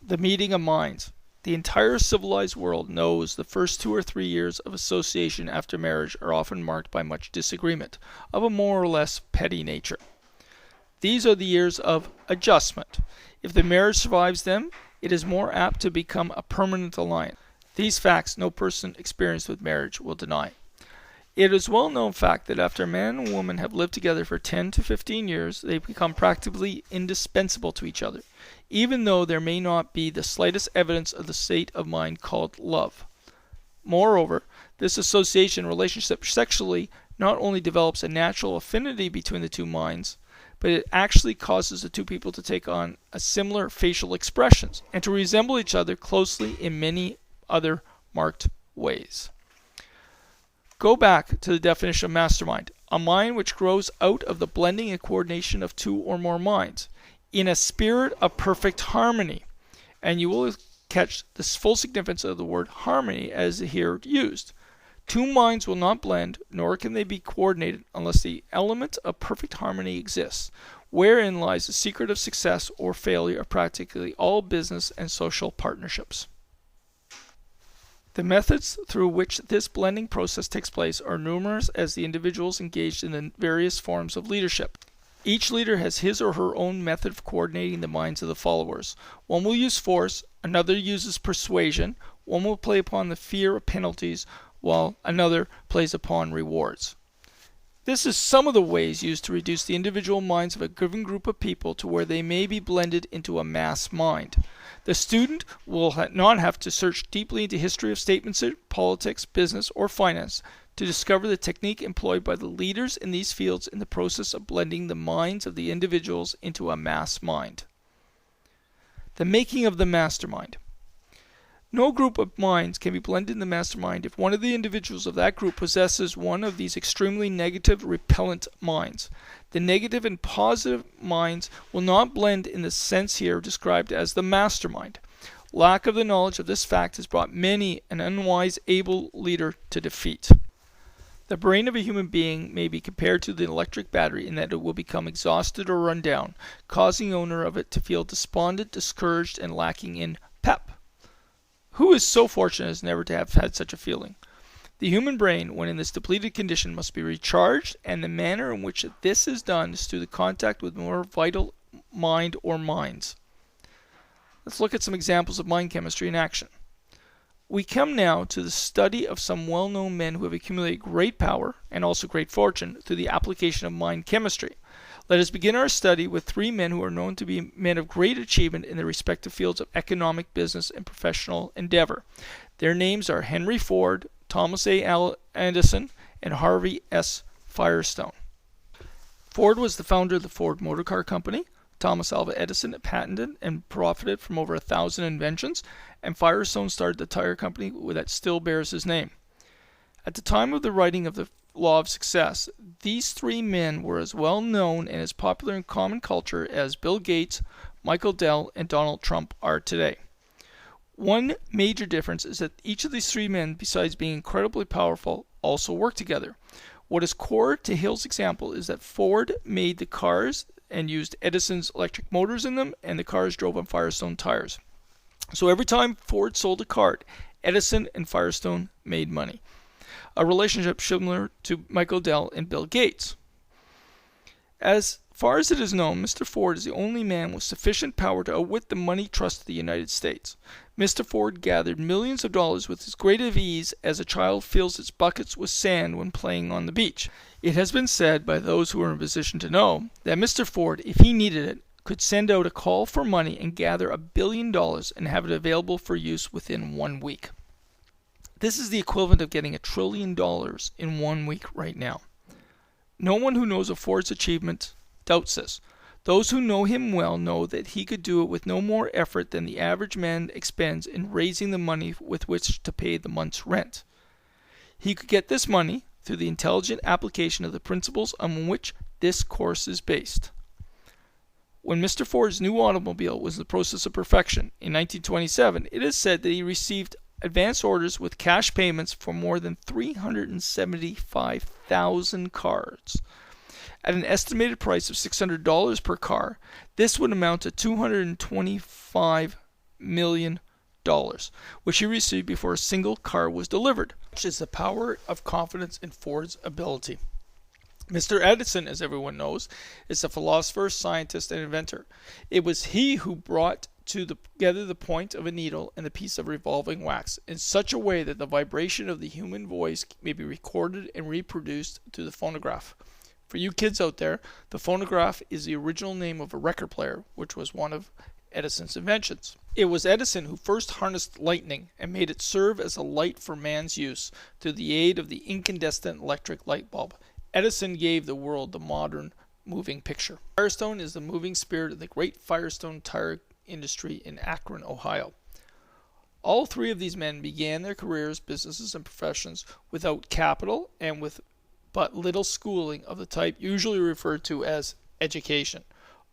The meeting of minds. The entire civilized world knows the first 2 or 3 years of association after marriage are often marked by much disagreement, of a more or less petty nature. These are the years of adjustment. If the marriage survives them, it is more apt to become a permanent alliance. These facts no person experienced with marriage will deny. It is a well-known fact that after a man and woman have lived together for 10 to 15 years, they become practically indispensable to each other, even though there may not be the slightest evidence of the state of mind called love. Moreover, this association relationship sexually not only develops a natural affinity between the two minds, but it actually causes the two people to take on a similar facial expressions and to resemble each other closely in many other marked ways. Go back to the definition of mastermind, a mind which grows out of the blending and coordination of two or more minds, in a spirit of perfect harmony. And you will catch the full significance of the word harmony as here used. Two minds will not blend, nor can they be coordinated unless the element of perfect harmony exists, wherein lies the secret of success or failure of practically all business and social partnerships. The methods through which this blending process takes place are numerous as the individuals engaged in the various forms of leadership. Each leader has his or her own method of coordinating the minds of the followers. One will use force, another uses persuasion, one will play upon the fear of penalties, while another plays upon rewards. This is some of the ways used to reduce the individual minds of a given group of people to where they may be blended into a mass mind. The student will not have to search deeply into history of statements, politics, business, or finance to discover the technique employed by the leaders in these fields in the process of blending the minds of the individuals into a mass mind. The making of the mastermind. No group of minds can be blended in the mastermind if one of the individuals of that group possesses one of these extremely negative, repellent minds. The negative and positive minds will not blend in the sense here described as the mastermind. Lack of the knowledge of this fact has brought many an unwise, able leader to defeat. The brain of a human being may be compared to the electric battery in that it will become exhausted or run down, causing the owner of it to feel despondent, discouraged, and lacking in pep. Who is so fortunate as never to have had such a feeling? The human brain, when in this depleted condition, must be recharged, and the manner in which this is done is through the contact with more vital mind or minds. Let's look at some examples of mind chemistry in action. We come now to the study of some well-known men who have accumulated great power and also great fortune through the application of mind chemistry. Let us begin our study with three men who are known to be men of great achievement in their respective fields of economic, business, and professional endeavor. Their names are Henry Ford, Thomas A. Edison, and Harvey S. Firestone. Ford was the founder of the Ford Motor Car Company. Thomas Alva Edison patented and profited from over 1,000 inventions, and Firestone started the tire company that still bears his name. At the time of the writing of the Law of Success, these three men were as well known and as popular in common culture as Bill Gates, Michael Dell, and Donald Trump are today. One major difference is that each of these three men, besides being incredibly powerful, also work together. What is core to Hill's example is that Ford made the cars and used Edison's electric motors in them, and the cars drove on Firestone tires. So every time Ford sold a car, Edison and Firestone made money. A relationship similar to Michael Dell and Bill Gates. As far as it is known, Mr. Ford is the only man with sufficient power to outwit the money trust of the United States. Mr. Ford gathered millions of dollars with as great ease as a child fills its buckets with sand when playing on the beach. It has been said by those who are in a position to know that Mr. Ford, if he needed it, could send out a call for money and gather $1 billion and have it available for use within 1 week. This is the equivalent of getting $1 trillion in 1 week right now. No one who knows of Ford's achievement doubts this. Those who know him well know that he could do it with no more effort than the average man expends in raising the money with which to pay the month's rent. He could get this money through the intelligent application of the principles on which this course is based. When Mr. Ford's new automobile was in the process of perfection in 1927, it is said that he received advance orders with cash payments for more than 375,000 cars. At an estimated price of $600 per car, this would amount to $225 million, which he received before a single car was delivered, which is the power of confidence in Ford's ability. Mr. Edison, as everyone knows, is a philosopher, scientist, and inventor. It was he who brought together the point of a needle and the piece of revolving wax in such a way that the vibration of the human voice may be recorded and reproduced through the phonograph. For you kids out there, the phonograph is the original name of a record player, which was one of Edison's inventions. It was Edison who first harnessed lightning and made it serve as a light for man's use through the aid of the incandescent electric light bulb. Edison gave the world the modern moving picture. Firestone is the moving spirit of the great Firestone tire industry in Akron, Ohio. All three of these men began their careers, businesses, and professions without capital and with but little schooling of the type usually referred to as education.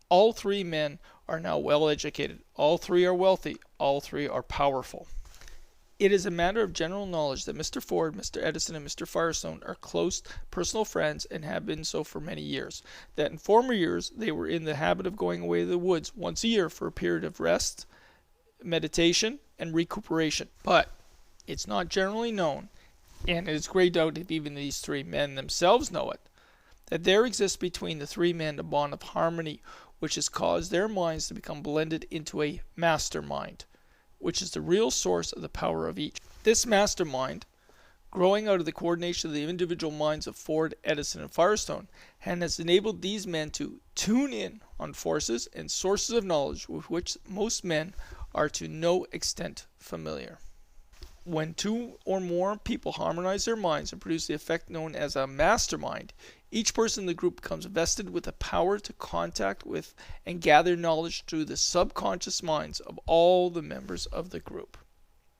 All three men are now well educated. All three are wealthy. All three are powerful. It is a matter of general knowledge that Mr. Ford, Mr. Edison, and Mr. Firestone are close personal friends and have been so for many years. That in former years they were in the habit of going away to the woods once a year for a period of rest, meditation, and recuperation. But it's not generally known, and it is great doubt if even these three men themselves know it, that there exists between the three men a bond of harmony which has caused their minds to become blended into a mastermind, which is the real source of the power of each. This mastermind, growing out of the coordination of the individual minds of Ford, Edison, and Firestone, has enabled these men to tune in on forces and sources of knowledge with which most men are to no extent familiar. When two or more people harmonize their minds and produce the effect known as a mastermind, each person in the group becomes vested with the power to contact with and gather knowledge through the subconscious minds of all the members of the group.